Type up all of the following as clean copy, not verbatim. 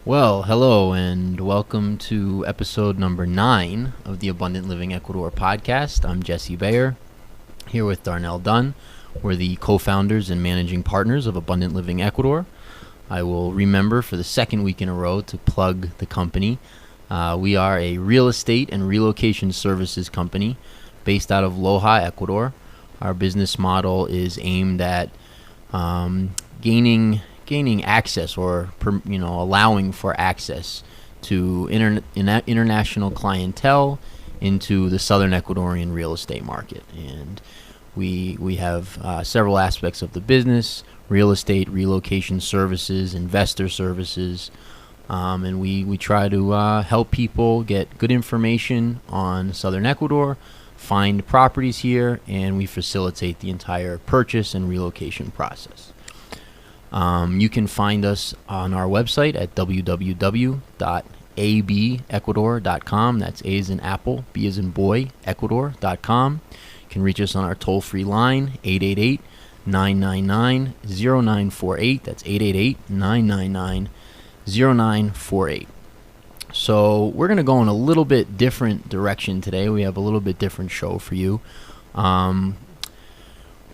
Well, hello and welcome to episode number 9 of the Abundant Living Ecuador podcast. I'm Jesse Bayer, here with Darnell Dunn. We're the co-founders and managing partners of Abundant Living Ecuador. I will remember for the second week in a row to plug the company. We are a real estate and relocation services company based out of Loja, Ecuador. Our business model is aimed at gaining access or allowing for access to international clientele into the southern Ecuadorian real estate market. And we have several aspects of the business: real estate, relocation services, investor services, and we try to help people get good information on southern Ecuador, find properties here, and we facilitate the entire purchase and relocation process. You can find us on our website at www.abecuador.com. That's A as in apple, B as in boy, Ecuador.com. You can reach us on our toll-free line, 888-999-0948. That's 888-999-0948. So we're going to go in a little bit different direction today. We have a little bit different show for you.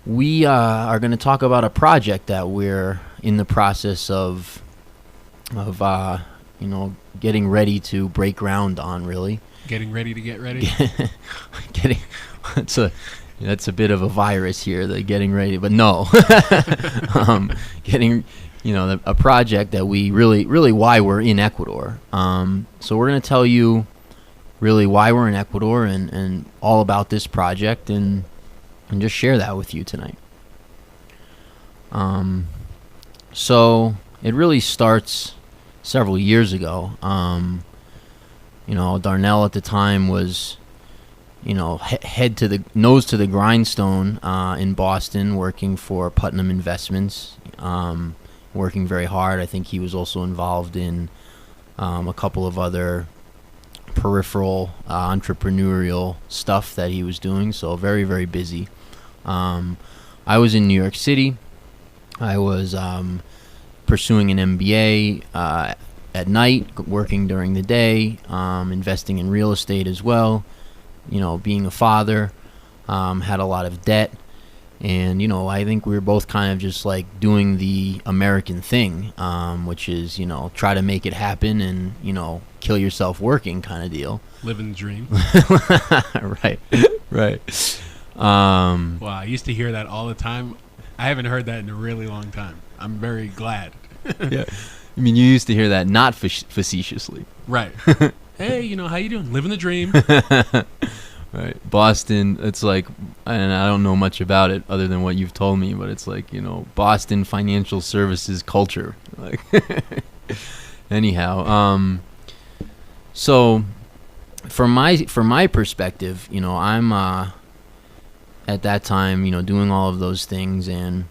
We are going to talk about a project that we're in the process of getting ready to break ground on. Really, getting ready to get ready. That's a bit of a virus here. The getting ready, but no, getting a project that we really why we're in Ecuador. So we're going to tell you really why we're in Ecuador and all about this project and just share that with you tonight. So it really starts several years ago. Darnell at the time was, nose to the grindstone in Boston, working for Putnam Investments, working very hard. I think he was also involved in a couple of other peripheral entrepreneurial stuff that he was doing. So very, very busy. I was in New York City. I was pursuing an MBA at night, working during the day, investing in real estate as well. Being a father, had a lot of debt. And, I think we were both kind of just like doing the American thing, which is, try to make it happen and, kill yourself working kind of deal. Living the dream. Right. Wow, I used to hear that all the time. I haven't heard that in a really long time. I'm very glad. Yeah. I mean, you used to hear that not facetiously. Right. Hey, how you doing? Living the dream. Right. Boston, it's like, and I don't know much about it other than what you've told me, but it's like, Boston financial services culture. Like, anyhow, so from my perspective, I'm at that time, doing all of those things, and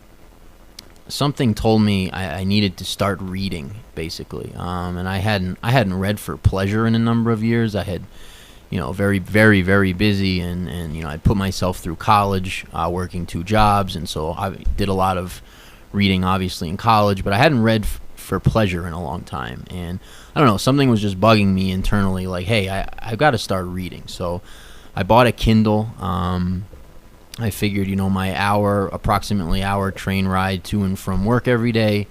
something told me I needed to start reading, basically. And I hadn't read for pleasure in a number of years. I had, very, very, very busy, and I'd put myself through college, working 2 jobs, and so I did a lot of reading, obviously, in college, but I hadn't read for pleasure in a long time. And I don't know, something was just bugging me internally, like, hey, I've got to start reading. So I bought a Kindle. I figured, my approximately hour train ride to and from work every day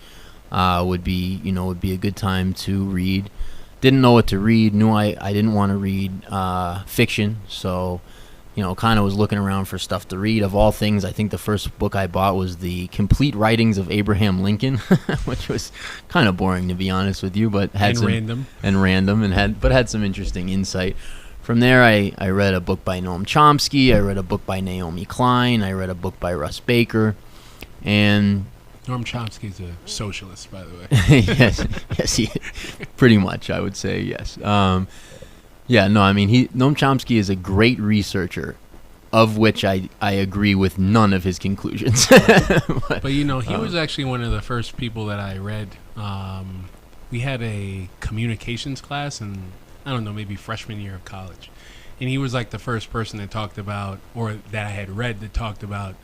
would be a good time to read. Didn't know what to read. Knew I didn't want to read fiction. So, kind of was looking around for stuff to read. Of all things, I think the first book I bought was The Complete Writings of Abraham Lincoln, which was kind of boring, to be honest with you, but had random and had some interesting insight. From there, I read a book by Noam Chomsky. I read a book by Naomi Klein. I read a book by Russ Baker. And Noam Chomsky's a socialist, by the way. yes, pretty much, I would say, yes. Noam Chomsky is a great researcher, of which I agree with none of his conclusions. but he was actually one of the first people that I read. We had a communications class, and I don't know, maybe freshman year of college. And he was like the first person that talked about, or that I had read that talked about,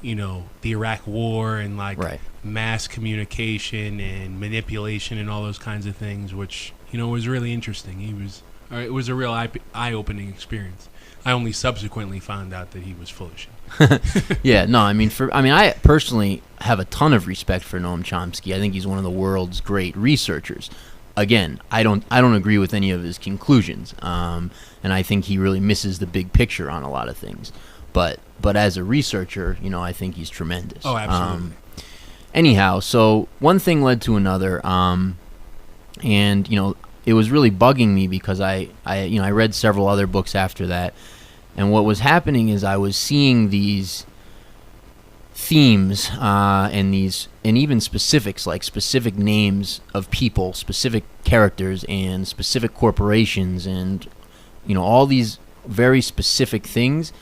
the Iraq War and like Right. mass communication and manipulation and all those kinds of things, which was really interesting. It was a real eye-opening experience. I only subsequently found out that he was full of shit. Yeah, no, I personally have a ton of respect for Noam Chomsky. I think he's one of the world's great researchers. Again, I don't agree with any of his conclusions, and I think he really misses the big picture on a lot of things. But as a researcher, I think he's tremendous. Oh, absolutely. Anyhow, so one thing led to another, and it was really bugging me because I read several other books after that, and what was happening is I was seeing these themes and even specifics, like specific names of people, specific characters, and specific corporations, and all these very specific things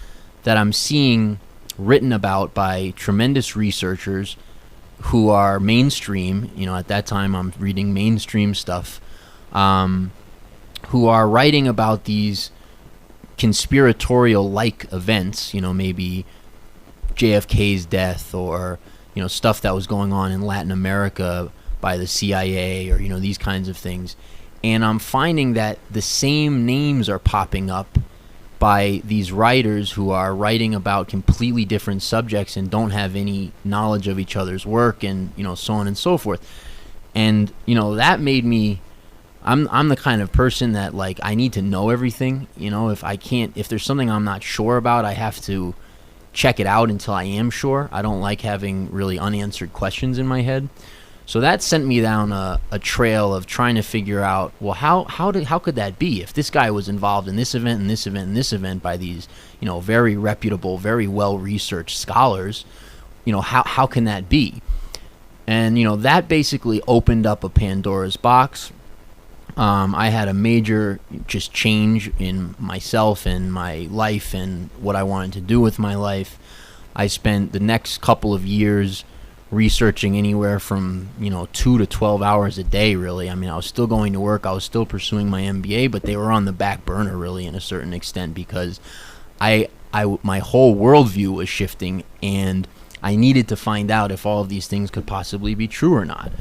that I'm seeing written about by tremendous researchers who are mainstream. At that time I'm reading mainstream stuff, who are writing about these conspiratorial-like events, maybe JFK's death, or stuff that was going on in Latin America by the CIA, or these kinds of things. And I'm finding that the same names are popping up by these writers who are writing about completely different subjects and don't have any knowledge of each other's work, and so on and so forth. And that made me, I'm the kind of person that, like, I need to know everything. If there's something I'm not sure about, I have to check it out until I am sure. I don't like having really unanswered questions in my head. So that sent me down a trail of trying to figure out, well, how could that be? If this guy was involved in this event and this event and this event by these, very reputable, very well-researched scholars, how can that be? And, that basically opened up a Pandora's box. I had a major just change in myself and my life and what I wanted to do with my life. I spent the next couple of years researching anywhere from 2 to 12 hours a day, really. I was still going to work, I was still pursuing my MBA, but they were on the back burner, really, in a certain extent, because my whole worldview was shifting, and I needed to find out if all of these things could possibly be true or not.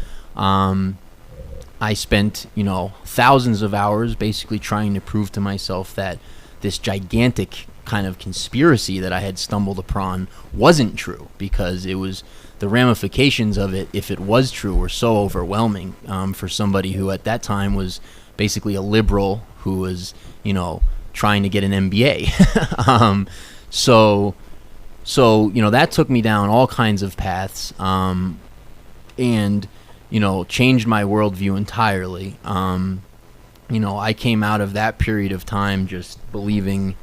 I spent thousands of hours basically trying to prove to myself that this gigantic kind of conspiracy that I had stumbled upon wasn't true, because the ramifications of it, if it was true, were so overwhelming for somebody who at that time was basically a liberal who was, trying to get an MBA. So that took me down all kinds of paths, and changed my worldview entirely. I came out of that period of time just believing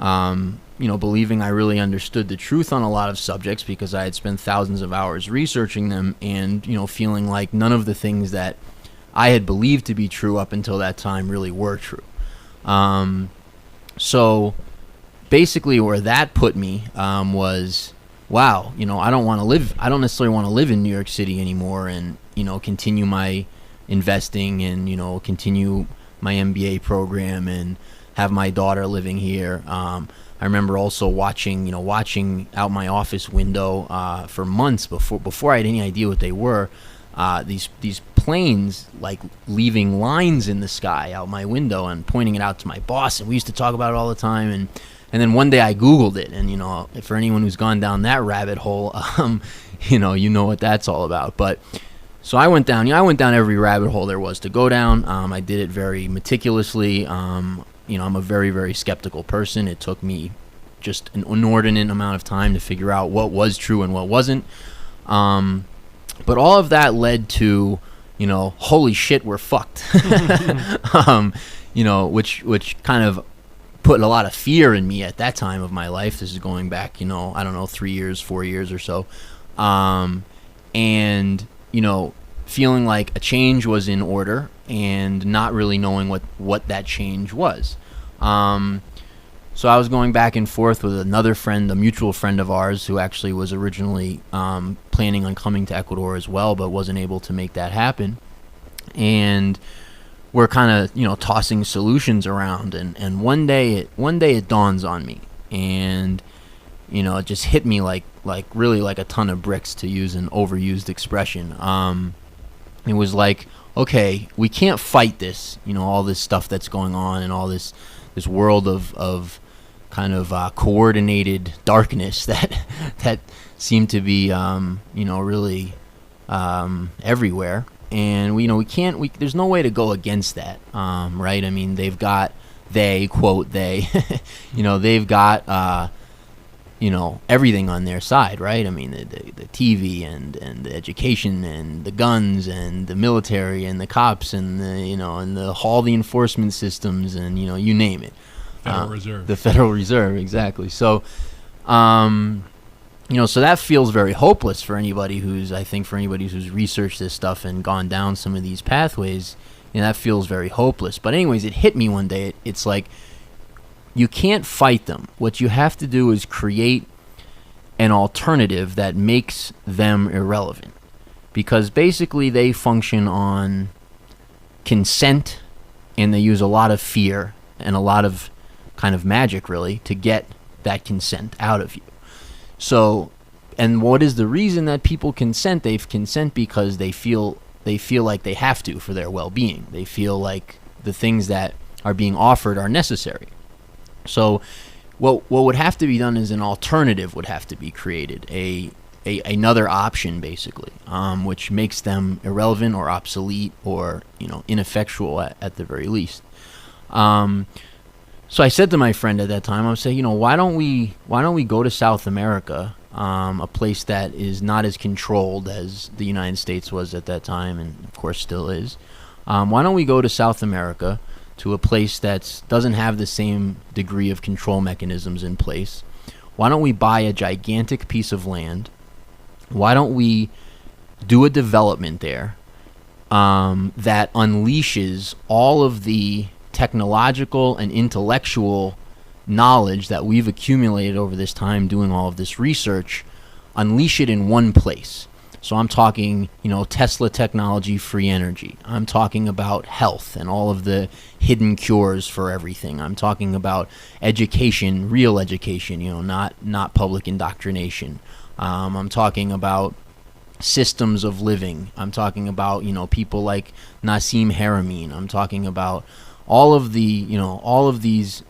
I really understood the truth on a lot of subjects, because I had spent thousands of hours researching them, and feeling like none of the things that I had believed to be true up until that time really were true. So basically where that put me was, wow, I don't necessarily want to live in New York City anymore, and continue my investing, and continue my MBA program, and have my daughter living here. I remember also watching out my office window for months before I had any idea what they were. These planes, like, leaving lines in the sky out my window, and pointing it out to my boss, and we used to talk about it all the time. And then one day I Googled it, and for anyone who's gone down that rabbit hole, you know what that's all about. But so I went down every rabbit hole there was to go down. I did it very meticulously. I'm a very, very skeptical person. It took me just an inordinate amount of time to figure out what was true and what wasn't. But all of that led to, holy shit, we're fucked. Which kind of put a lot of fear in me at that time of my life. This is going back, 3 years, 4 years or so. And feeling like a change was in order, and not really knowing what that change was. So I was going back and forth with another friend, a mutual friend of ours, who actually was originally planning on coming to Ecuador as well, but wasn't able to make that happen. And we're kind of, tossing solutions around, and one day it dawns on me, and it just hit me like really like a ton of bricks, to use an overused expression. It was like, okay, we can't fight this, all this stuff that's going on, and all this world of kind of coordinated darkness that seemed to be really everywhere. And we can't. There's no way to go against that, right? I mean, they've got quote they, they've got everything on their side, right? I mean, the TV and the education and the guns and the military and the cops and all the enforcement systems and you name it. Federal Reserve. The Federal Reserve, exactly. So, so that feels very hopeless for anybody who's researched this stuff and gone down some of these pathways. That feels very hopeless. But anyways, it hit me one day. It's like, you can't fight them. What you have to do is create an alternative that makes them irrelevant. Because basically they function on consent, and they use a lot of fear and a lot of kind of magic, really, to get that consent out of you. So, and what is the reason that people consent? They consent because they feel like they have to for their well-being. They feel like the things that are being offered are necessary. So what would have to be done is an alternative would have to be created, another option, basically, which makes them irrelevant or obsolete or ineffectual at the very least. So I said to my friend at that time, I was saying, why don't we go to South America, a place that is not as controlled as the United States was at that time, and of course still is. Why don't we go to South America, to a place that doesn't have the same degree of control mechanisms in place? Why don't we buy a gigantic piece of land? Why don't we do a development there that unleashes all of the technological and intellectual knowledge that we've accumulated over this time doing all of this research, unleash it in one place? So I'm talking, Tesla technology, free energy. I'm talking about health and all of the hidden cures for everything. I'm talking about education, real education, not public indoctrination. I'm talking about systems of living. I'm talking about, people like Nassim Haramein. I'm talking about all of these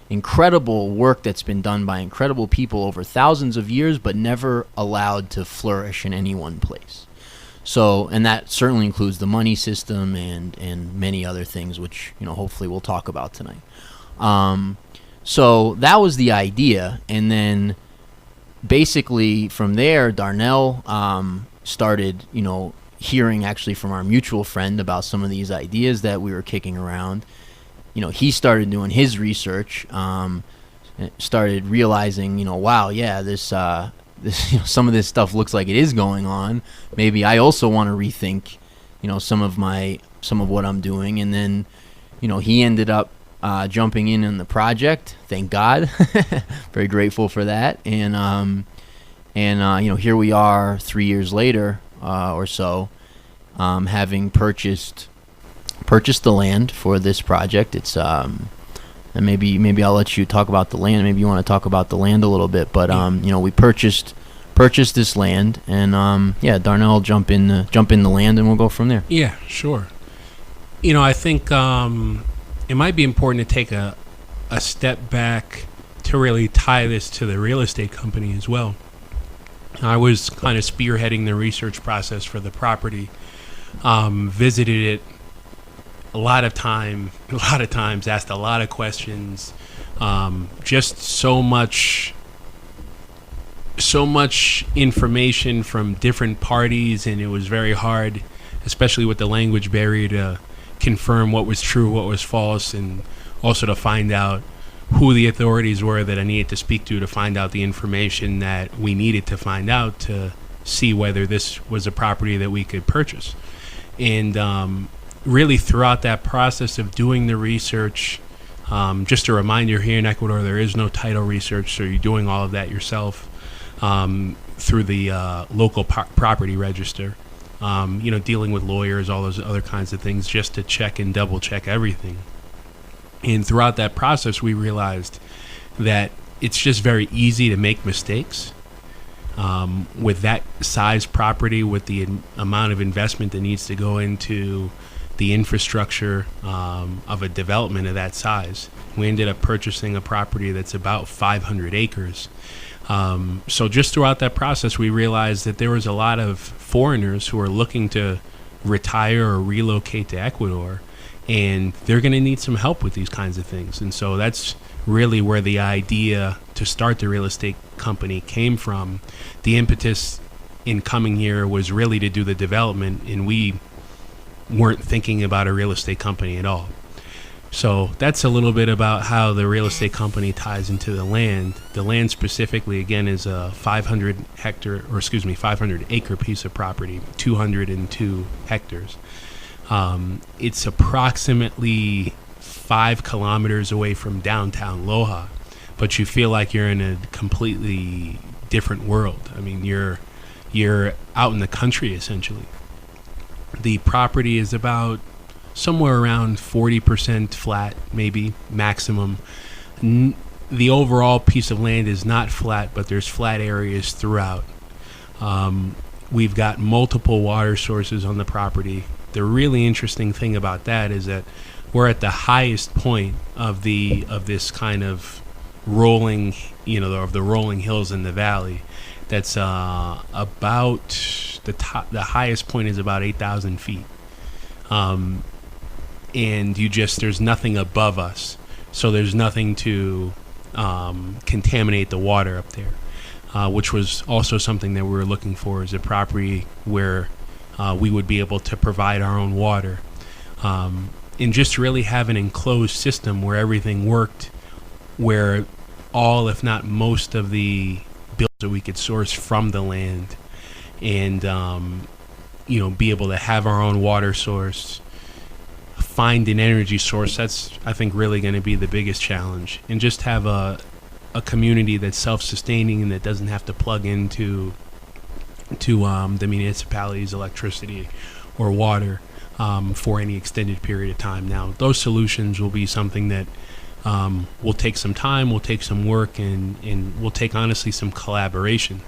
incredible work that's been done by incredible people over thousands of years, but never allowed to flourish in any one place. So, and that certainly includes the money system and many other things, which hopefully we'll talk about tonight. So that was the idea, and then basically from there, Darnell started hearing actually from our mutual friend about some of these ideas that we were kicking around. He started doing his research, started realizing, wow, yeah, this some of this stuff looks like it is going on. Maybe I also want to rethink, some of what I'm doing. And then, he ended up jumping in the project. Thank God, very grateful for that. And here we are 3 years later or so, having purchased the land for this project. It's and maybe I'll let you talk about the land. Maybe you want to talk about the land a little bit, but we purchased this land, and Darnell will jump in the land, and we'll go from there. Yeah, sure. I think it might be important to take a step back to really tie this to the real estate company as well. I was kind of spearheading the research process for the property. Visited it a lot of times, asked a lot of questions. Just so much information from different parties, and it was very hard, especially with the language barrier, to confirm what was true, what was false, and also to find out who the authorities were that I needed to speak to find out the information that we needed to find out to see whether this was a property that we could purchase. And really throughout that process of doing the research, just a reminder, here in Ecuador there is no title research, so you're doing all of that yourself through the local property register, dealing with lawyers, all those other kinds of things, just to check and double check everything. And throughout that process we realized that it's just very easy to make mistakes. With that size property, with the amount of investment that needs to go into the infrastructure of a development of that size, we ended up purchasing a property that's about 500 acres. So just throughout that process, we realized that there was a lot of foreigners who are looking to retire or relocate to Ecuador, and they're going to need some help with these kinds of things. And so that's really where the idea to start the real estate company came from. The impetus in coming here was really to do the development, and we weren't thinking about a real estate company at all. So that's a little bit about how the real estate company ties into the land. The land specifically, again, is a 500 acre piece of property, 202 hectares. It's approximately 5 kilometers away from downtown Loja, but you feel like you're in a completely different world. I mean, you're out in the country, essentially. The property is about somewhere around 40% flat, maybe maximum. The overall piece of land is not flat, but there's flat areas throughout. We've got multiple water sources on the property. The really interesting thing about that is that we're at the highest point of this kind of rolling, of the rolling hills in the valley. That's about the highest point is about 8,000 feet. And there's nothing above us, so there's nothing to contaminate the water up there, which was also something that we were looking for, is a property where we would be able to provide our own water, and just really have an enclosed system where everything worked, where all, if not most, of the bills that we could source from the land, and be able to have our own water source, find an energy source. That's, I think, really going to be the biggest challenge, and just have a community that's self-sustaining and that doesn't have to plug into the municipality's electricity or water for any extended period of time. Now, those solutions will be something that will take some time, will take some work, and will take, honestly, some collaboration.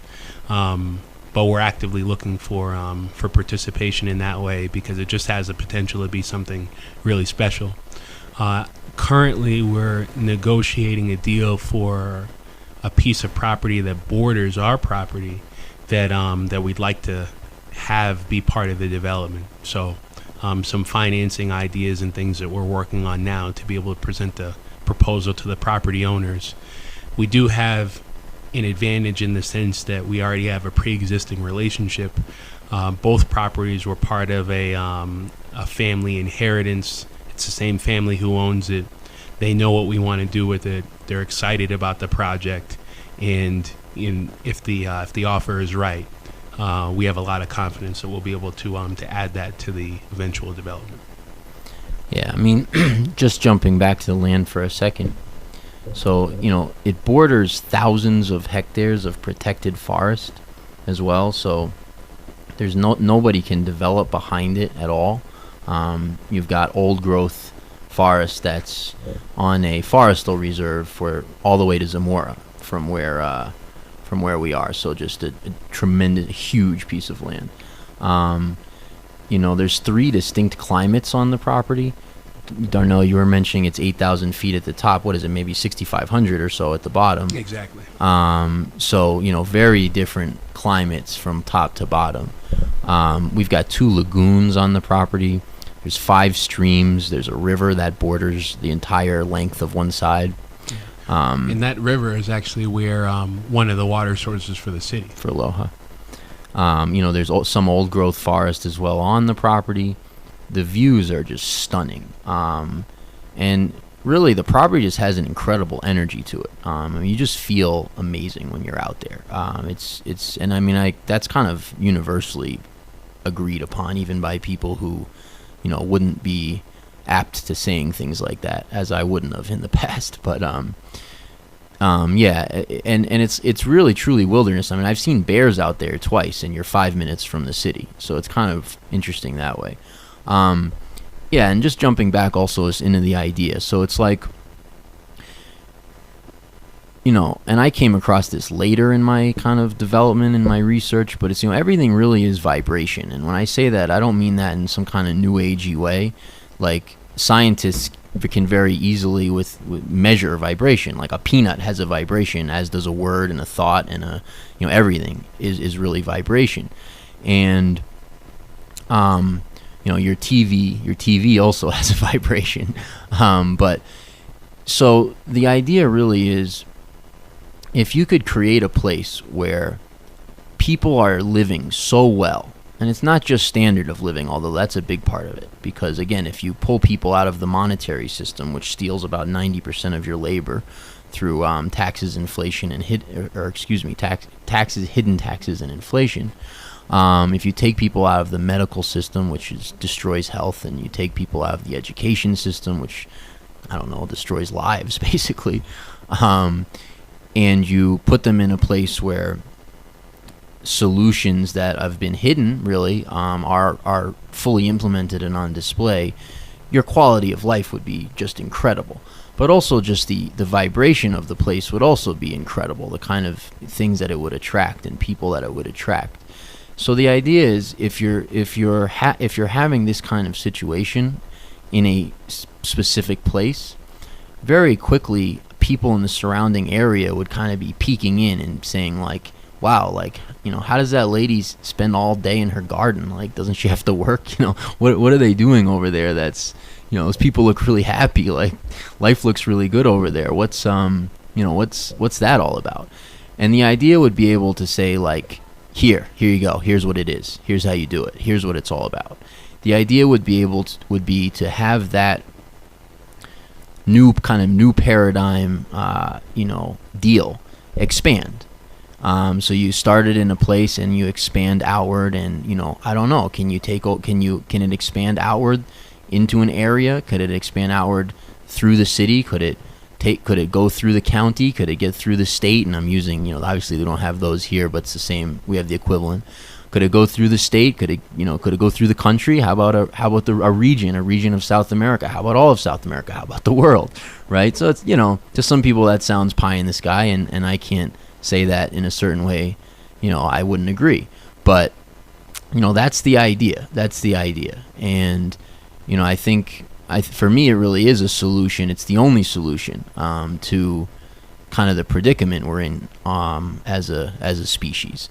But we're actively looking for participation in that way, because it just has the potential to be something really special. Currently, we're negotiating a deal for a piece of property that borders our property that we'd like to have be part of the development. So some financing ideas and things that we're working on now to be able to present the proposal to the property owners. We do have an advantage in the sense that we already have a pre-existing relationship. Both properties were part of a family inheritance. It's the same family who owns it. They know what we want to do with it. They're excited about the project, and if the offer is right, we have a lot of confidence that we'll be able to add that to the eventual development. Yeah, I mean, just jumping back to the land for a second. So, it borders thousands of hectares of protected forest as well. So there's nobody can develop behind it at all. You've got old growth forest that's on a forestal reserve for all the way to Zamora from where we are. So just a tremendous, huge piece of land. There's 3 distinct climates on the property. Darnell, you were mentioning it's 8,000 feet at the top. What is it? Maybe 6,500 or so at the bottom. Exactly. So, very different climates from top to bottom. We've got 2 lagoons on the property. There's 5 streams. There's a river that borders the entire length of one side. And that river is actually where one of the water sources for the city. For Loja. There's some old growth forest as well on the property. The views are just stunning. And really, the property just has an incredible energy to it. You just feel amazing when you're out there. That's kind of universally agreed upon, even by people who, wouldn't be apt to saying things like that, as I wouldn't have in the past. But it's really truly wilderness. I mean, I've seen bears out there twice, and you're 5 minutes from the city, so it's kind of interesting that way. And just jumping back also is into the idea. So it's like and I came across this later in my kind of development in my research, but it's, everything really is vibration. And when I say that, I don't mean that in some kind of new agey way. Like, scientists can very easily with measure vibration. Like, a peanut has a vibration, as does a word and a thought, and everything is really vibration. And your TV also has a vibration. But so the idea really is, if you could create a place where people are living so well, and it's not just standard of living, although that's a big part of it, because again, if you pull people out of the monetary system, which steals about 90% of your labor through taxes, inflation, and taxes, hidden taxes, and inflation. If you take people out of the medical system, which destroys health, and you take people out of the education system, which, I don't know, destroys lives, basically, and you put them in a place where solutions that have been hidden, really, are fully implemented and on display, your quality of life would be just incredible. But also just the vibration of the place would also be incredible, the kind of things that it would attract and people that it would attract. So the idea is, if you're having this kind of situation in a specific place, very quickly people in the surrounding area would kind of be peeking in and saying, like, wow, like, how does that lady spend all day in her garden? Like, doesn't she have to work? What are they doing over there? That's, those people look really happy. Like, life looks really good over there. What's that all about? And the idea would be able to say, like, here you go. Here's what it is. Here's how you do it. Here's what it's all about. The idea would be to have that new paradigm, deal expand. So you started in a place and you expand outward, and I don't know. Can it expand outward into an area? Could it expand outward through the city? Could it go through the county? Could it get through the state? And I'm using, obviously they don't have those here, but it's the same. We have the equivalent. Could it go through the state? Could it go through the country? How about a region of South America? How about all of South America? How about the world? Right? So it's, to some people that sounds pie in the sky, and I can't say that in a certain way, I wouldn't agree. But, that's the idea. And, I think, for me, it really is a solution. It's the only solution to kind of the predicament we're in as a species.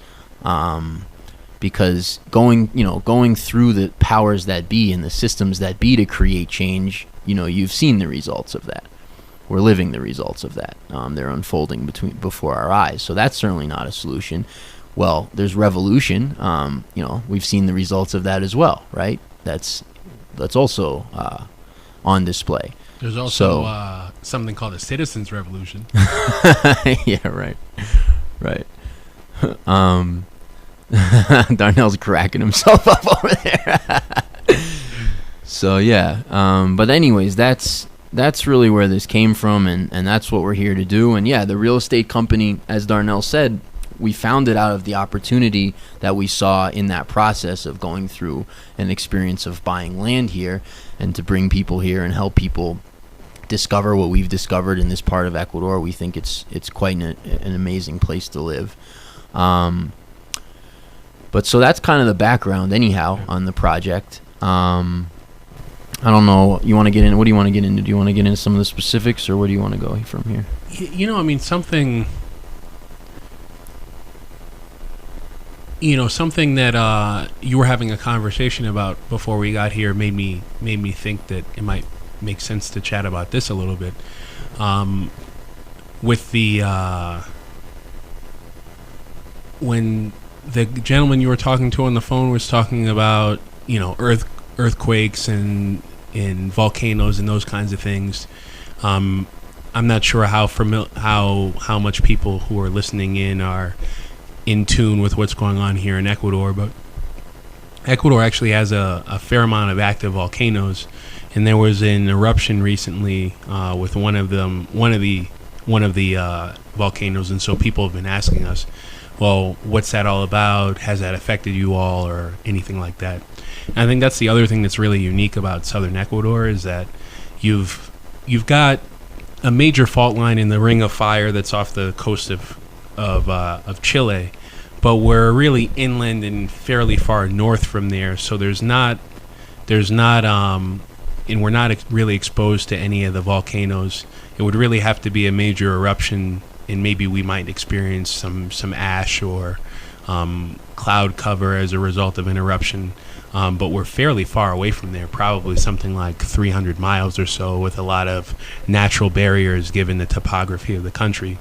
Because going through the powers that be and the systems that be to create change, you've seen the results of that. We're living the results of that. They're unfolding before our eyes. So that's certainly not a solution. Well, there's revolution. We've seen the results of that as well, right? That's also on display. There's also something called a citizens' revolution. Yeah, right. Darnell's cracking himself up over there. So yeah, but anyways, that's really where this came from, and that's what we're here to do. And yeah, the real estate company, as Darnell said, we found it out of the opportunity that we saw in that process of going through an experience of buying land here, and to bring people here and help people discover what we've discovered in this part of Ecuador. We think it's quite an amazing place to live. But so that's kind of the background anyhow on the project. I don't know. You want to get in? What do you want to get into? Do you want to get into some of the specifics, or where do you want to go from here? Something. Something that you were having a conversation about before we got here made me think that it might make sense to chat about this a little bit. With the when the gentleman you were talking to on the phone was talking about earthquakes and volcanoes and those kinds of things. I'm not sure how much people who are listening in are in tune with what's going on here in Ecuador, but Ecuador actually has a fair amount of active volcanoes, and there was an eruption recently with one of the volcanoes, and so people have been asking us, well, what's that all about? Has that affected you all, or anything like that? And I think that's the other thing that's really unique about southern Ecuador, is that you've got a major fault line in the Ring of Fire that's off the coast of Chile, but we're really inland and fairly far north from there. So and we're not really exposed to any of the volcanoes. It would really have to be a major eruption, and maybe we might experience some ash or cloud cover as a result of an eruption. But we're fairly far away from there, probably something like 300 miles or so, with a lot of natural barriers given the topography of the country.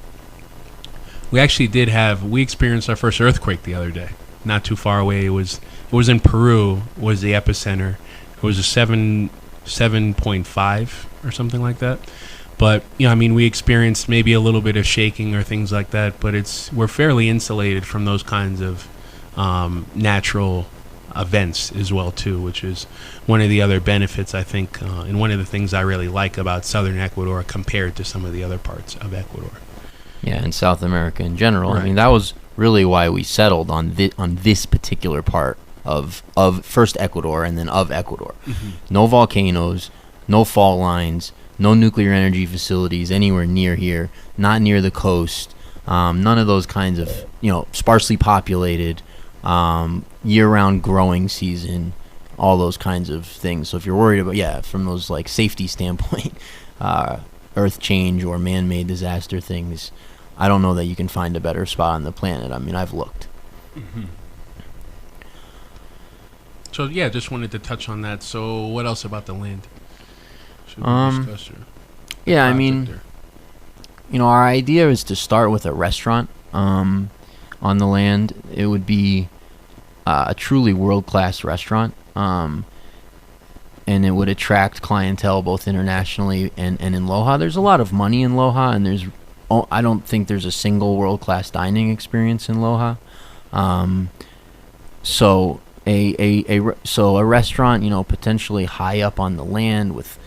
We experienced our first earthquake the other day, not too far away. It was in Peru, was the epicenter. It was a 7.5 or something like that. But we experienced maybe a little bit of shaking or things like that. But we're fairly insulated from those kinds of natural events as well too, which is one of the other benefits, I think, and one of the things I really like about southern Ecuador compared to some of the other parts of Ecuador. Yeah, and South America in general. Right. I mean, that was really why we settled on this particular part of first Ecuador and then of Ecuador. Mm-hmm. No volcanoes, no fault lines, no nuclear energy facilities anywhere near here, not near the coast, none of those kinds of, sparsely populated, year-round growing season, all those kinds of things. So if you're worried about, from those like safety standpoint, earth change or man-made disaster things, I don't know that you can find a better spot on the planet. I mean, I've looked. Mm-hmm. So just wanted to touch on that. So what else about the land should we discuss? Yeah, I mean, our idea is to start with a restaurant on the land. It would be a truly world-class restaurant, and it would attract clientele both internationally and in Loja. There's a lot of money in Loja, and I don't think there's a single world-class dining experience in Loja. So a restaurant, potentially high up on the land with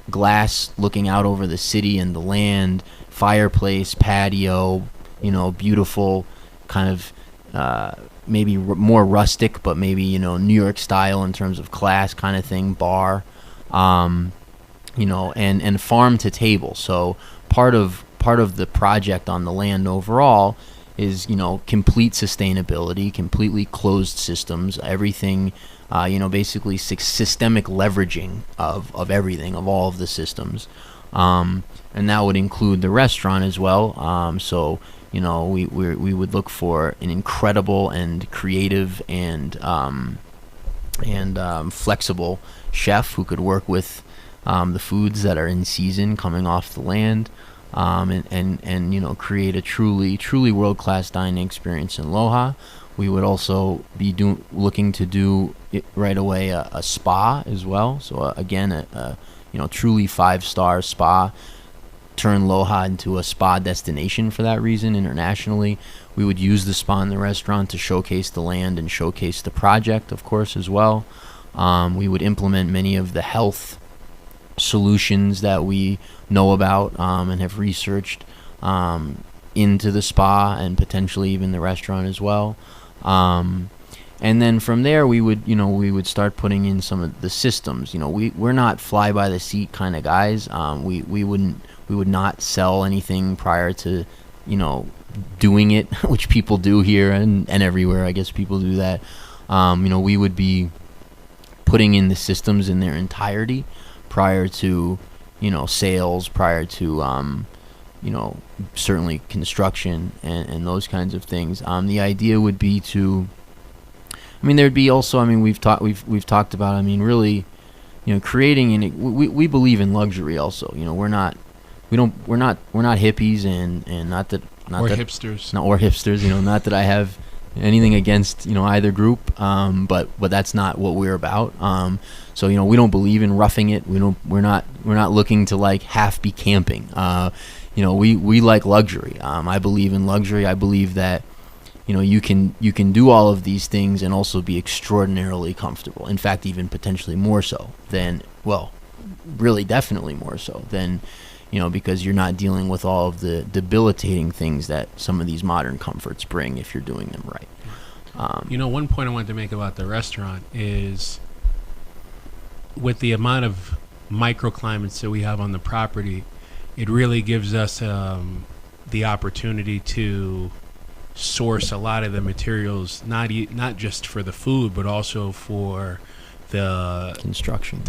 glass looking out over the city and the land, fireplace, patio, beautiful kind of maybe more rustic, but maybe New York style in terms of class kind of thing, bar, and farm to table. So part of the project on the land overall is complete sustainability, completely closed systems, everything, basically systemic leveraging of everything, of all of the systems, and that would include the restaurant as well. So we would look for an incredible and creative and flexible chef who could work with the foods that are in season coming off the land, and create a truly world-class dining experience in Loja. We would also be looking to do it right away a spa as well. So again, a truly 5-star spa. Turn Loja into a spa destination for that reason internationally. We would use the spa in the restaurant to showcase the land and showcase the project, of course, as well. We would implement many of the health solutions that we know about and have researched into the spa and potentially even the restaurant as well. And then from there, we would start putting in some of the systems. We're not fly by the seat kind of guys. We would not sell anything prior to, doing it, which people do here and everywhere. I guess people do that. We would be putting in the systems in their entirety prior to, sales, prior to, certainly construction and those kinds of things. The idea would be to, there'd be also, we've talked about, really, creating, we believe in luxury also. We're not hippies and not that hipsters. Or hipsters, not that I have anything against, either group, but that's not what we're about. So we don't believe in roughing it. We're not looking to like half be camping. We like luxury. I believe in luxury. I believe that you can do all of these things and also be extraordinarily comfortable. In fact, even potentially more so than, really definitely more so than, because you're not dealing with all of the debilitating things that some of these modern comforts bring if you're doing them right. One point I wanted to make about the restaurant is with the amount of microclimates that we have on the property, it really gives us the opportunity to source a lot of the materials, not just for the food, but also for the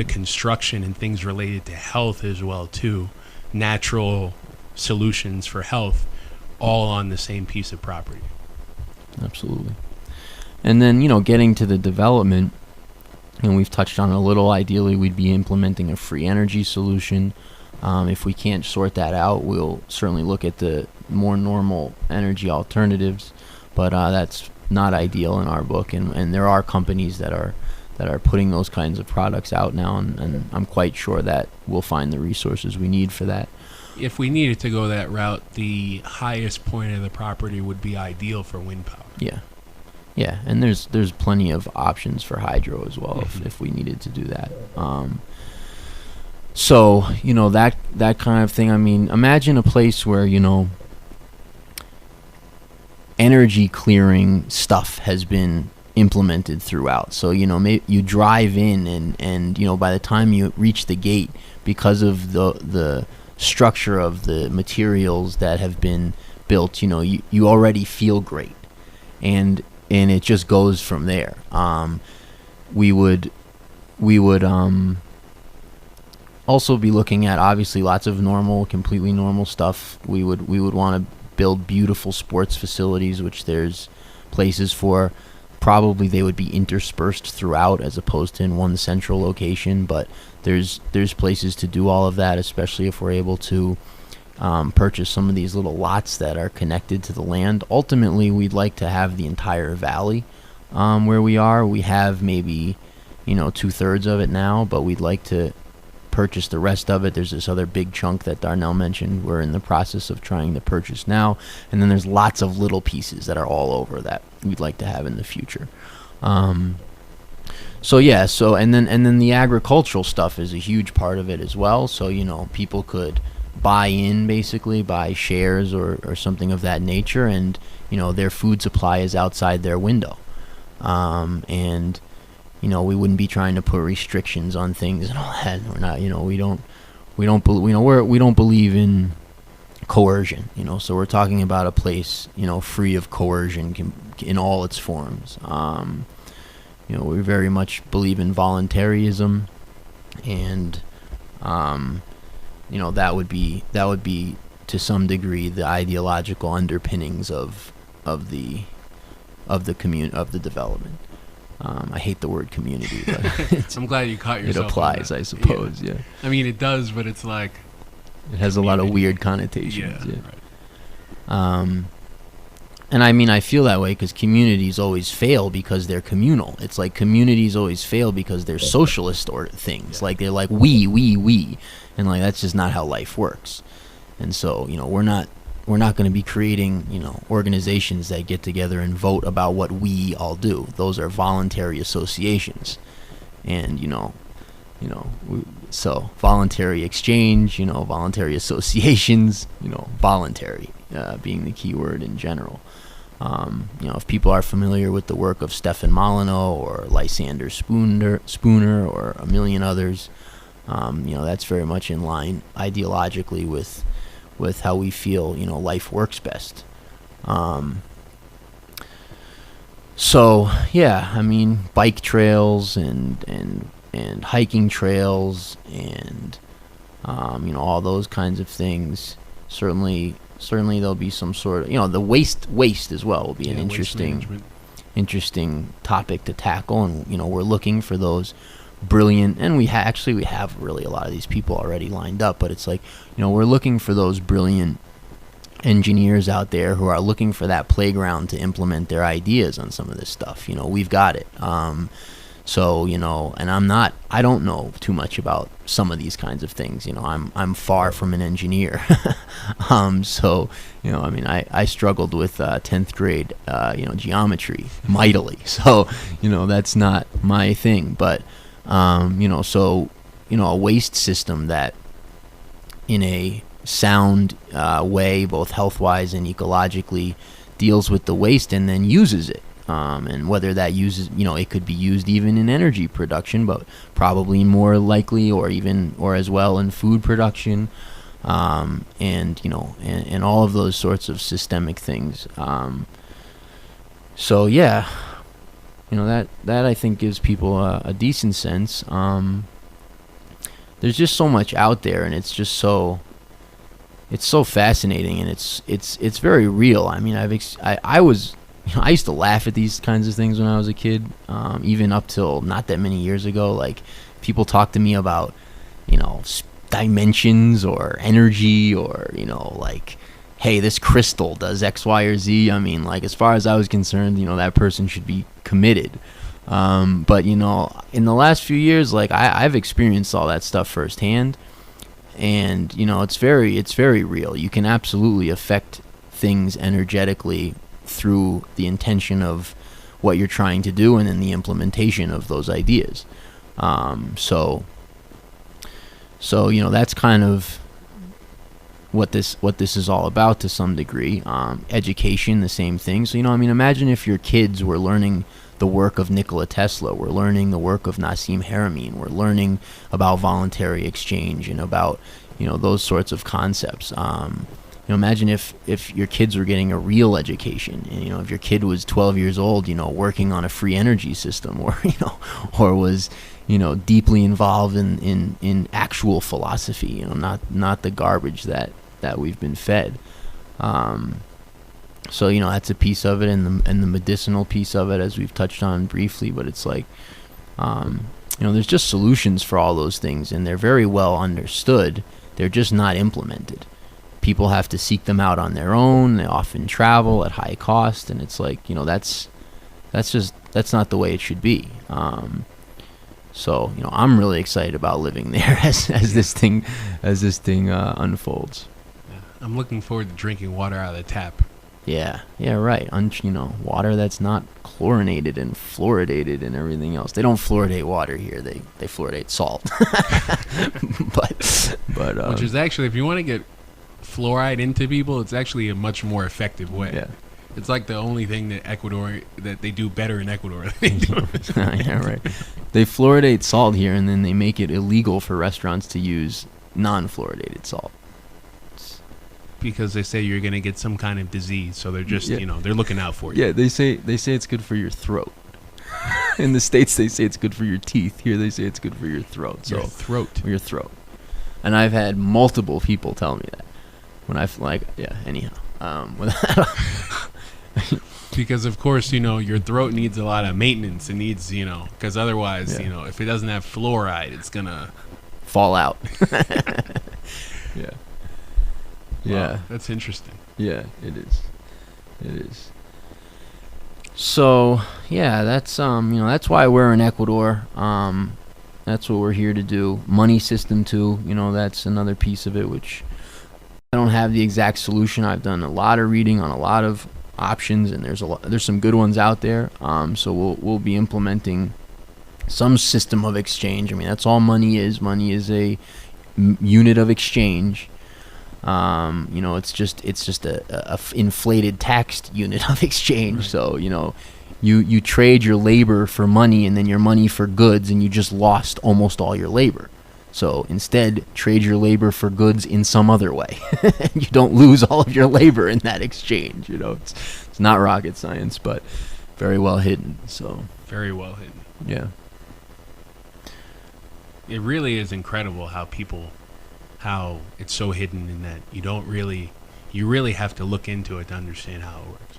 construction and things related to health as well too. Natural solutions for health, all on the same piece of property. Absolutely. And then, getting to the development, and we've touched on it a little, ideally we'd be implementing a free energy solution. If we can't sort that out, we'll certainly look at the more normal energy alternatives, but that's not ideal in our book, and there are companies that are putting those kinds of products out now, and I'm quite sure that we'll find the resources we need for that. If we needed to go that route, the highest point of the property would be ideal for wind power. Yeah, and there's plenty of options for hydro as well, if we needed to do that. So, that kind of thing. I mean, imagine a place where, energy clearing stuff has been implemented throughout. So, maybe you drive in and by the time you reach the gate, because of the structure of the materials that have been built, you already feel great. And it just goes from there. We would also be looking at, obviously, lots of completely normal stuff. We would want to build beautiful sports facilities, which there's places for. Probably they would be interspersed throughout as opposed to in one central location, but there's places to do all of that, especially if we're able to purchase some of these little lots that are connected to the land. Ultimately, we'd like to have the entire valley where we are. We have maybe 2/3 of it now, but we'd like to purchase the rest of it. There's this other big chunk that Darnell mentioned we're in the process of trying to purchase now, and then there's lots of little pieces that are all over that we'd like to have in the future. And then the agricultural stuff is a huge part of it as well. So people could buy shares or something of that nature, and their food supply is outside their window, and we wouldn't be trying to put restrictions on things and all that. We're not, we don't believe in coercion, so we're talking about a place free of coercion in all its forms. We very much believe in voluntarism, and that would be to some degree the ideological underpinnings of the development. I hate the word community, but I'm glad you caught yourself. It applies, I suppose. Yeah. I mean, it does, but it's like it has a lot of weird connotations. Yeah. Right. And I mean, I feel that way because communities always fail because they're communal. It's like communities always fail because they're socialist or things. Like they're like we, and like that's just not how life works. And so we're not going to be creating organizations that get together and vote about what we all do. Those are voluntary associations, and so voluntary exchange, voluntary associations, voluntary being the key word in general. If people are familiar with the work of Stefan Molyneux or Lysander Spooner or a million others, that's very much in line ideologically with how we feel life works best. So yeah, I mean, bike trails and hiking trails and all those kinds of things. Certainly there'll be some sort of the waste as well will be an interesting topic to tackle, and we're looking for those brilliant, and we have really a lot of these people already lined up, but it's like we're looking for those brilliant engineers out there who are looking for that playground to implement their ideas on some of this stuff. We've got it. So and I don't know too much about some of these kinds of things. I'm far from an engineer. So I mean, I struggled with 10th grade geometry mightily. So that's not my thing. But so a waste system that in a sound way, both health-wise and ecologically, deals with the waste and then uses it. And whether that uses, it could be used even in energy production, but probably more likely or as well in food production. and and all of those sorts of systemic things. So yeah, that I think gives people a decent sense. There's just so much out there, and it's so fascinating, and it's very real. I mean, I used to laugh at these kinds of things when I was a kid, even up till not that many years ago. Like, people talk to me about, dimensions or energy, or, like, hey, this crystal does X, Y, or Z. I mean, like, as far as I was concerned, that person should be committed. But, in the last few years, like, I've experienced all that stuff firsthand. And, it's very real. You can absolutely affect things energetically through the intention of what you're trying to do, and then the implementation of those ideas. So that's kind of what this is all about to some degree. Education, the same thing. So imagine if your kids were learning the work of Nikola Tesla, we're learning the work of Nassim Haramein, we're learning about voluntary exchange and about those sorts of concepts. Imagine if your kids were getting a real education, and if your kid was 12 years old, working on a free energy system, or or was deeply involved in actual philosophy, not the garbage that we've been fed. So that's a piece of it, and the medicinal piece of it, as we've touched on briefly. But it's like, there's just solutions for all those things, and they're very well understood. They're just not implemented. People have to seek them out on their own. They often travel at high cost, and it's like, that's not the way it should be. So I'm really excited about living there as this thing unfolds. Yeah. I'm looking forward to drinking water out of the tap. Yeah, right. Water that's not chlorinated and fluoridated and everything else. They don't fluoridate water here. They fluoridate salt. but which is actually, if you want to get fluoride into people, it's actually a much more effective way. Yeah. It's like the only thing that they do better in Ecuador than they do. Yeah, right. They fluoridate salt here, and then they make it illegal for restaurants to use non-fluoridated salt. Because they say you're going to get some kind of disease, so they're just, they're looking out for you. Yeah, they say it's good for your throat. In the States, they say it's good for your teeth. Here, they say it's good for your throat. So your throat. And I've had multiple people tell me that. When anyhow. Because, of course, your throat needs a lot of maintenance. It needs, because otherwise, if it doesn't have fluoride, it's going to fall out. Yeah. Wow, Yeah, that's interesting. Yeah, it is. So yeah, that's that's why we're in Ecuador. That's what we're here to do. Money system too. That's another piece of it, which I don't have the exact solution. I've done a lot of reading on a lot of options, and there's some good ones out there. So we'll be implementing some system of exchange. I mean, that's all money is. Money is a unit of exchange. It's just a inflated taxed unit of exchange. Right. So, you trade your labor for money, and then your money for goods, and you just lost almost all your labor. So instead, trade your labor for goods in some other way. You don't lose all of your labor in that exchange. It's not rocket science, but very well hidden. So very well hidden. Yeah. It really is incredible how it's so hidden, in that you really have to look into it to understand how it works.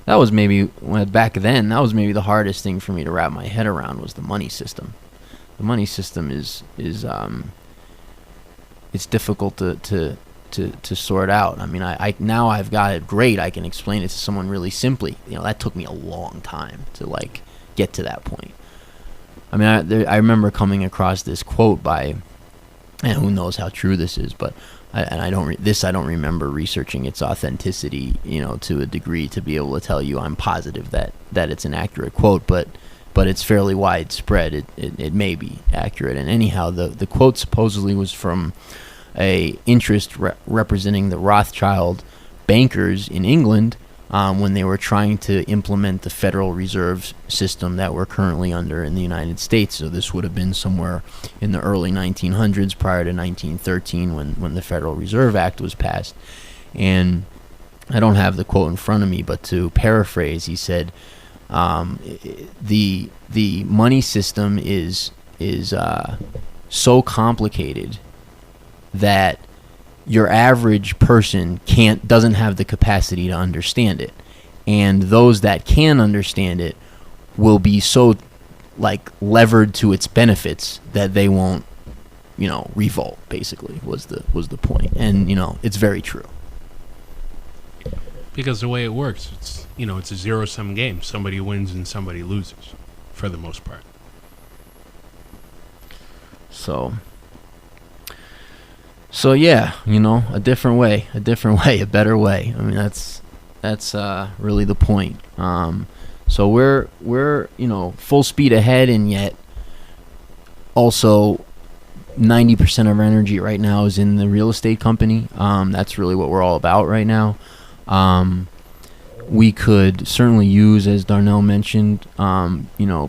That was maybe, back then, that was maybe the hardest thing for me to wrap my head around, was the money system. The money system is it's difficult to sort out. I mean, I now I've got it great. I can explain it to someone really simply. That took me a long time to get to that point. I mean, I remember coming across this quote by, and who knows how true this is, but I don't remember researching its authenticity, to a degree to be able to tell you I'm positive that it's an accurate quote, but it's fairly widespread. It may be accurate. And anyhow, the quote supposedly was from a interest representing the Rothschild bankers in England, when they were trying to implement the Federal Reserve system that we're currently under in the United States. So this would have been somewhere in the early 1900s, prior to 1913, when the Federal Reserve Act was passed. And I don't have the quote in front of me, but to paraphrase, he said, the money system is so complicated that your average person doesn't have the capacity to understand it, and those that can understand it will be so levered to its benefits that they won't revolt. Basically, was the point. And it's very true, because the way it works, it's a zero-sum game. Somebody wins and somebody loses, for the most part. So yeah, a different way, a better way. I mean, that's really the point. So we're full speed ahead, and yet also 90% of our energy right now is in the real estate company. That's really what we're all about right now. We could certainly use, as Darnell mentioned,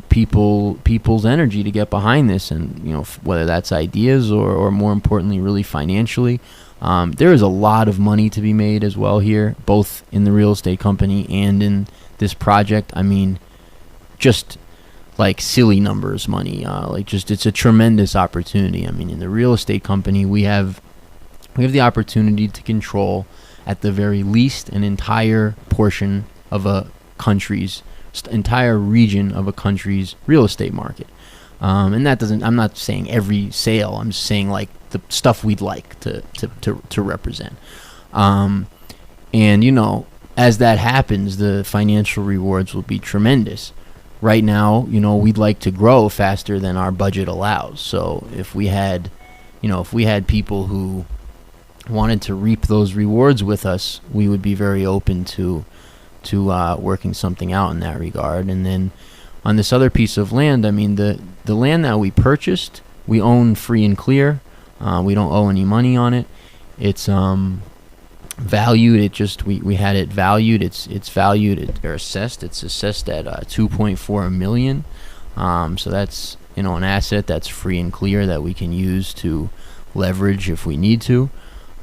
people's energy to get behind this, and whether that's ideas or more importantly, really financially. There is a lot of money to be made as well here, both in the real estate company and in this project. I mean, just silly numbers money. It's a tremendous opportunity. I mean, in the real estate company, we have the opportunity to control, at the very least, an entire portion of a country's, entire region of a country's real estate market. And that doesn't, I'm not saying every sale, I'm just saying the stuff we'd like to represent. And, as that happens, the financial rewards will be tremendous. Right now, we'd like to grow faster than our budget allows. So if we had people who wanted to reap those rewards with us, we would be very open to working something out in that regard. And then on this other piece of land, I mean, the land that we purchased, we own free and clear. We don't owe any money on it. It's valued. We had it valued. It's valued or assessed. It's assessed at $2.4 million. So that's an asset that's free and clear that we can use to leverage if we need to.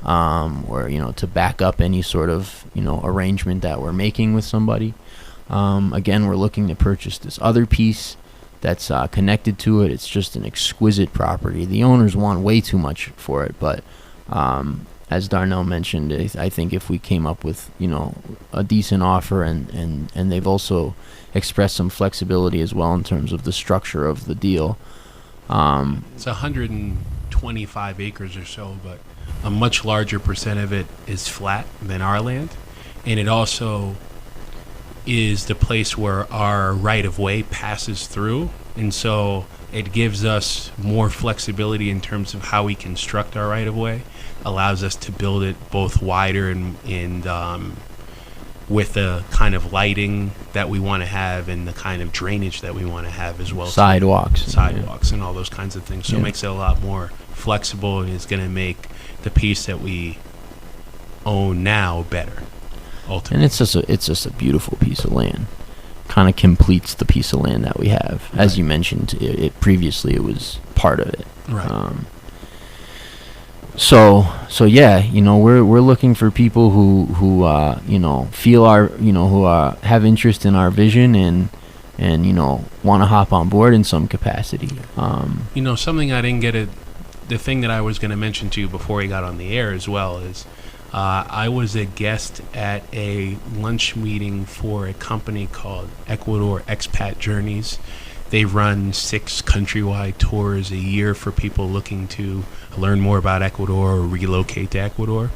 Or to back up any sort of arrangement that we're making with somebody. Again, we're looking to purchase this other piece that's connected to it. It's just an exquisite property. The owners want way too much for it, but as Darnell mentioned, I think if we came up with a decent offer, and they've also expressed some flexibility as well in terms of the structure of the deal. It's 125 acres or so, but a much larger percent of it is flat than our land, and it also is the place where our right-of-way passes through, and so it gives us more flexibility in terms of how we construct our right-of-way, allows us to build it both wider and with the kind of lighting that we want to have and the kind of drainage that we want to have as well. Sidewalks and all those kinds of things. So it makes it a lot more flexible, and it's going to make the piece that we own now better, ultimately. And it's just a beautiful piece of land. Kind of completes the piece of land that we have. As you mentioned, it previously it was part of it. Right. So yeah, we're looking for people who feel our, who have interest in our vision and want to hop on board in some capacity. Something I didn't get the thing that I was going to mention to you before we got on the air as well is I was a guest at a lunch meeting for a company called Ecuador Expat Journeys. They run 6 countrywide tours a year for people looking to learn more about Ecuador or relocate to Ecuador.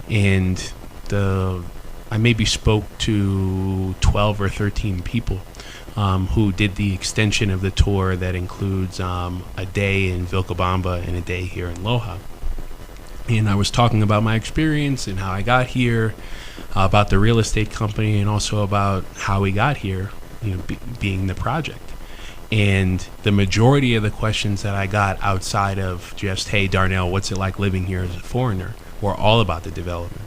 And I maybe spoke to 12 or 13 people who did the extension of the tour that includes a day in Vilcabamba and a day here in Loja. And I was talking about my experience and how I got here, about the real estate company, and also about how we got here, being the project. And the majority of the questions that I got outside of just, hey, Darnell, what's it like living here as a foreigner, were all about the development.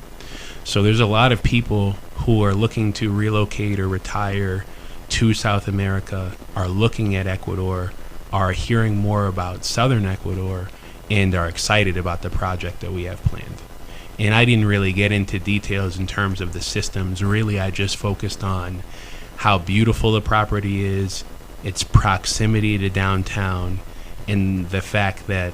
So there's a lot of people who are looking to relocate or retire to South America are looking at Ecuador, are hearing more about southern Ecuador, and are excited about the project that we have planned. And I didn't really get into details in terms of the systems. Really, I just focused on how beautiful the property is, its proximity to downtown, and the fact that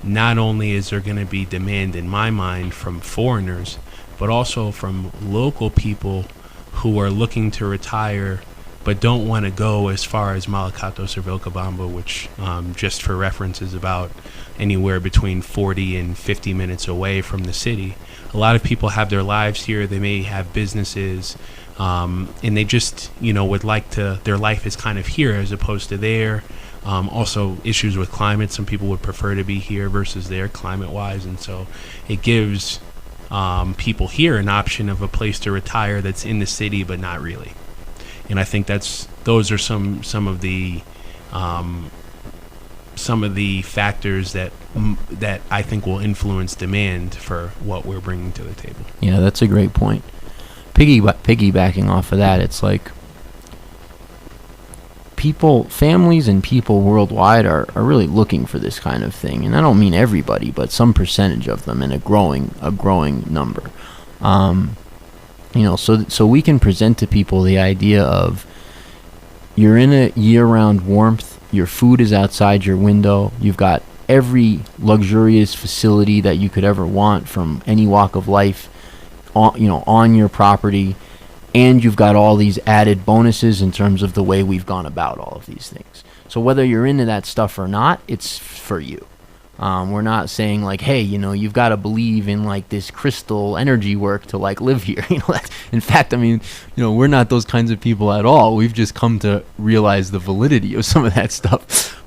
not only is there going to be demand in my mind from foreigners, but also from local people who are looking to retire but don't want to go as far as Malacatos or Vilcabamba, which, just for reference, is about anywhere between 40 and 50 minutes away from the city. A lot of people have their lives here. They may have businesses, and they just, would like to, their life is kind of here as opposed to there. Also, issues with climate. Some people would prefer to be here versus there, climate-wise, and so it gives people here an option of a place to retire that's in the city but not really. And I think those are some of the factors that I think will influence demand for what we're bringing to the table. Yeah, that's a great point. Piggybacking off of that, it's like families and people worldwide are really looking for this kind of thing, and I don't mean everybody, but some percentage of them, and a growing number. So we can present to people the idea of you're in a year-round warmth, your food is outside your window, you've got every luxurious facility that you could ever want from any walk of life on your property, and you've got all these added bonuses in terms of the way we've gone about all of these things. So whether you're into that stuff or not, it's for you. We're not saying like, hey, you've got to believe in like this crystal energy work to like live here. In fact, I mean, we're not those kinds of people at all. We've just come to realize the validity of some of that stuff.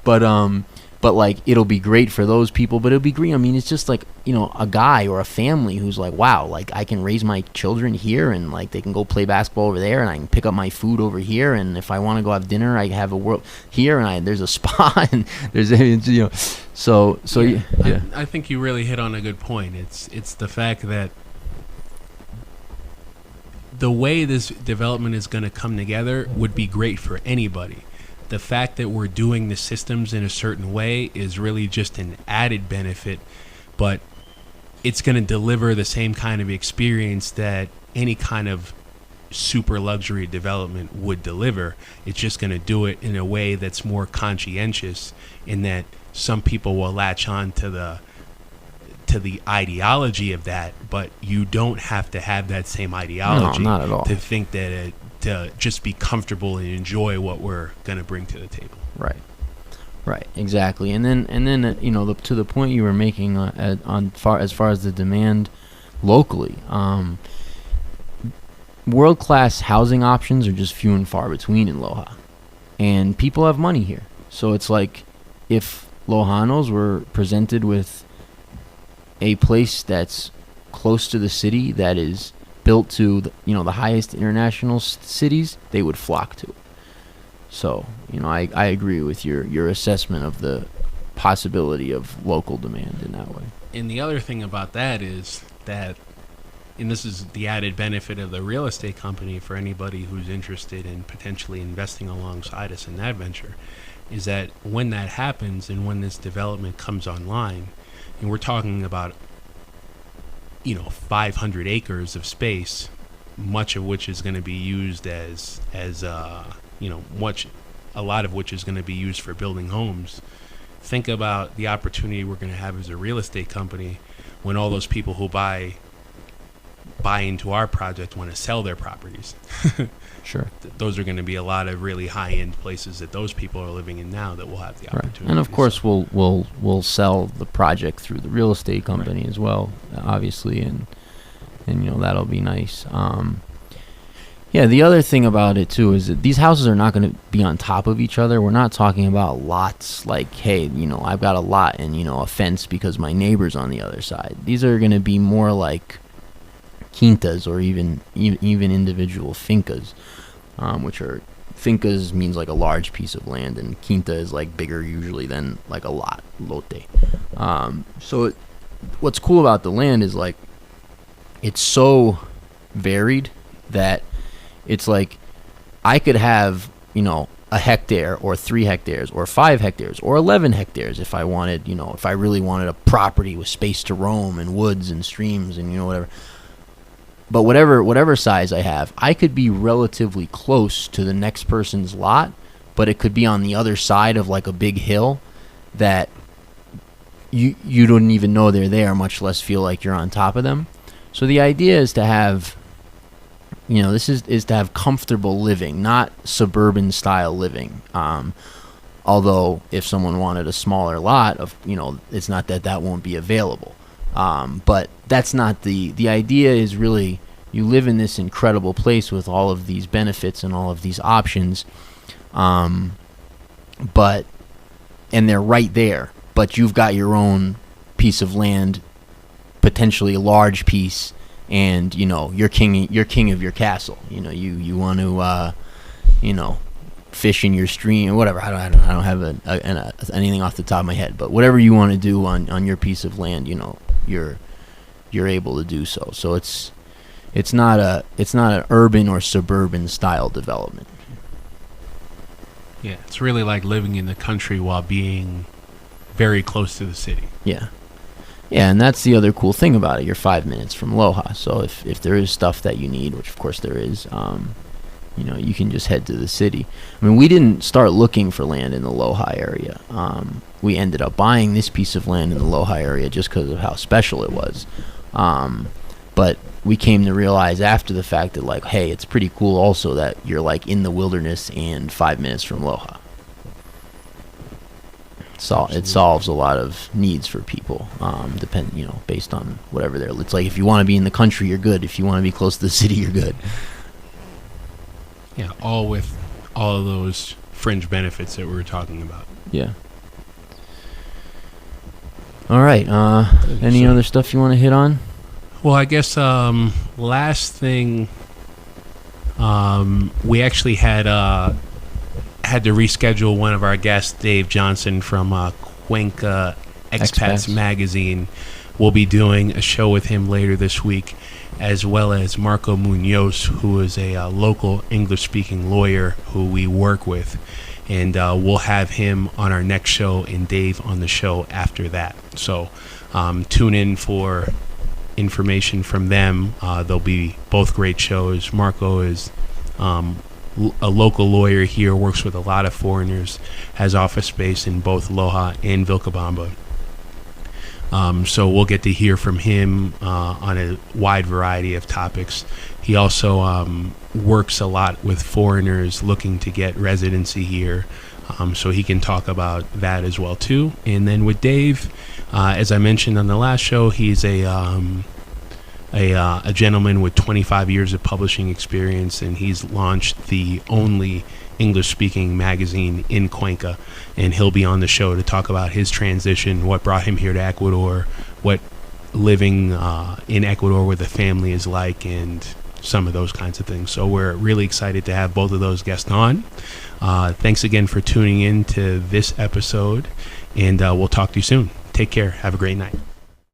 But like, it'll be great for those people, but it'll be great. I mean, it's just like, a guy or a family who's like, wow, like I can raise my children here, and like they can go play basketball over there, and I can pick up my food over here, and if I want to go have dinner, I have a world here, and there's a spa, and there's so yeah. I think you really hit on a good point. It's the fact that the way this development is going to come together would be great for anybody. The fact that we're doing the systems in a certain way is really just an added benefit, but it's going to deliver the same kind of experience that any kind of super luxury development would deliver. It's just going to do it in a way that's more conscientious, in that some people will latch on to the ideology of that, but you don't have to have that same ideology. No, not at all. To think that to just be comfortable and enjoy what we're going to bring to the table. Right, exactly. And then to the point you were making as far as the demand locally, world-class housing options are just few and far between in Loja, and people have money here. So it's like, if Lojanos were presented with a place that's close to the city, that is built to the highest international cities, they would flock to it. So I agree with your assessment of the possibility of local demand in that way. And the other thing about that is that, and this is the added benefit of the real estate company for anybody who's interested in potentially investing alongside us in that venture, is that when that happens and when this development comes online, and we're talking about 500 acres of space, much of which is going to be used as a lot of which is going to be used for building homes. Think about the opportunity we're going to have as a real estate company when all those people who buy into our project want to sell their properties. Sure. Those are going to be a lot of really high-end places that those people are living in now that will have the opportunity. Right. And of course, we'll sell the project through the real estate company as well, obviously, and that'll be nice. Yeah, the other thing about it too is that these houses are not going to be on top of each other. We're not talking about lots like, hey, I've got a lot and a fence because my neighbor's on the other side. These are going to be more like quintas, or even individual fincas, which are, fincas means like a large piece of land, and quinta is like bigger usually than like a lot, lote. So what's cool about the land is like it's so varied that it's like I could have, a hectare or 3 hectares or 5 hectares or 11 hectares if I wanted, if I really wanted a property with space to roam and woods and streams and, whatever. But whatever size I have, I could be relatively close to the next person's lot, but it could be on the other side of like a big hill that you don't even know they're there, much less feel like you're on top of them. So the idea is to have, this is to have comfortable living, not suburban style living. Although if someone wanted a smaller lot, it's not that won't be available. But that's not the idea. Is really you live in this incredible place with all of these benefits and all of these options, and they're right there. But you've got your own piece of land, potentially a large piece, and you're king of your castle. You want to fish in your stream or whatever. I don't have anything off the top of my head, but whatever you want to do on your piece of land, you're able to do so. So it's not an urban or suburban style development. Yeah, it's really like living in the country while being very close to the city. Yeah, and that's the other cool thing about it. You're 5 minutes from Loja, so if there is stuff that you need, which of course there is, you can just head to the city. I mean, we didn't start looking for land in the Loja area. We ended up buying this piece of land in the Loja area just because of how special it was. But we came to realize after the fact that, like, hey, it's pretty cool also that you're, like, in the wilderness and 5 minutes from Loja. So it solves a lot of needs for people, based on whatever they're. It's like if you want to be in the country, you're good. If you want to be close to the city, you're good. Yeah, all with all of those fringe benefits that we were talking about. Yeah. All right. Any other stuff you want to hit on? Well, I guess last thing, we actually had to reschedule one of our guests, Dave Johnson from Cuenca Expats Magazine. We'll be doing a show with him later this week, as well as Marco Munoz, who is a local English-speaking lawyer who we work with. And we'll have him on our next show and Dave on the show after that. So tune in for information from them. They'll be both great shows. Marco is a local lawyer here, works with a lot of foreigners, has office space in both Loja and Vilcabamba. So we'll get to hear from him on a wide variety of topics. He also works a lot with foreigners looking to get residency here, so he can talk about that as well too. And then with Dave, as I mentioned on the last show, he's a gentleman with 25 years of publishing experience, and he's launched the only English-speaking magazine in Cuenca, and he'll be on the show to talk about his transition, what brought him here to Ecuador, what living in Ecuador with a family is like, and some of those kinds of things. So we're really excited to have both of those guests on. Thanks again for tuning in to this episode, and we'll talk to you soon. Take care. Have a great night.